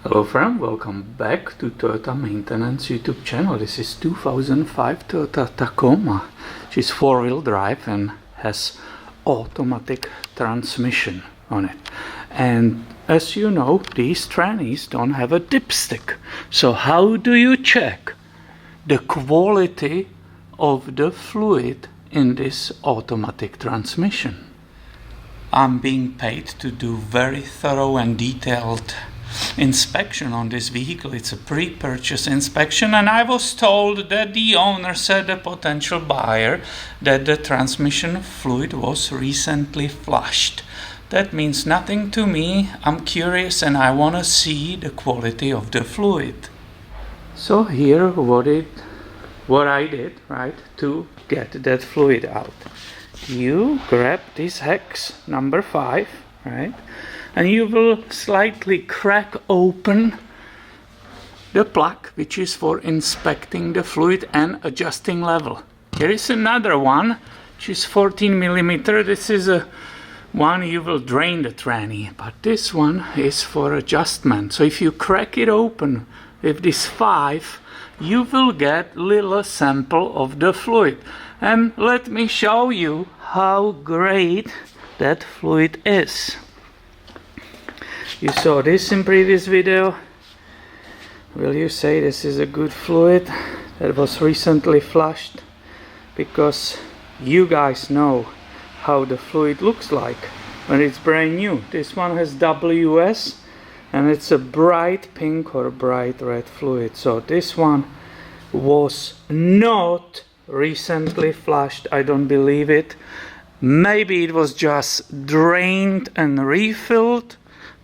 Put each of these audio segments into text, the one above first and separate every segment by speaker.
Speaker 1: Hello friend, welcome back to Toyota Maintenance YouTube channel. This is 2005 Toyota Tacoma. She's four-wheel drive and has automatic transmission on it. And as you know, these trannies don't have a dipstick. So how do you check the quality of the fluid in this automatic transmission? I'm being paid to do very thorough and detailed inspection on this vehicle. It's a pre-purchase inspection, and I was told that the owner said, the potential buyer, that the transmission fluid was recently flushed. That means nothing to me. I'm curious and I want to see the quality of the fluid. So here what I did, right, to get that fluid out. You grab this hex number 5, right, and you will slightly crack open the plug, which is for inspecting the fluid and adjusting level. Here is another one, which is 14 millimeter. This is a one you will drain the tranny, but this one is for adjustment. So if you crack it open with this 5, you will get little sample of the fluid. And let me show you how great that fluid is. You saw this in previous video. Will you say this is a good fluid that was recently flushed? Because you guys know how the fluid looks like when it's brand new. This one has WS and it's a bright pink or bright red fluid. So this one was not recently flushed. I don't believe it. Maybe it was just drained and refilled,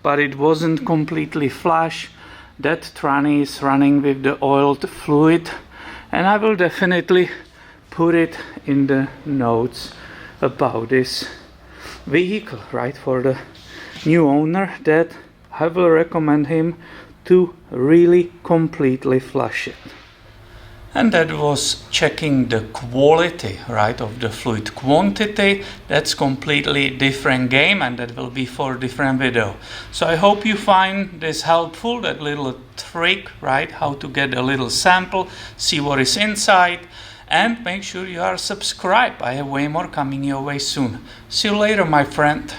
Speaker 1: but it wasn't completely flush. That tranny is running with the oiled fluid, and I will definitely put it in the notes about this vehicle, right, for the new owner, that I will recommend him to really completely flush it. And that was checking the quality, right, of the fluid. Quantity, that's completely different game, and that will be for a different video. So I hope you find this helpful, that little trick, right, how to get a little sample, see what is inside, and make sure you are subscribed. I have way more coming your way soon. See you later, my friend.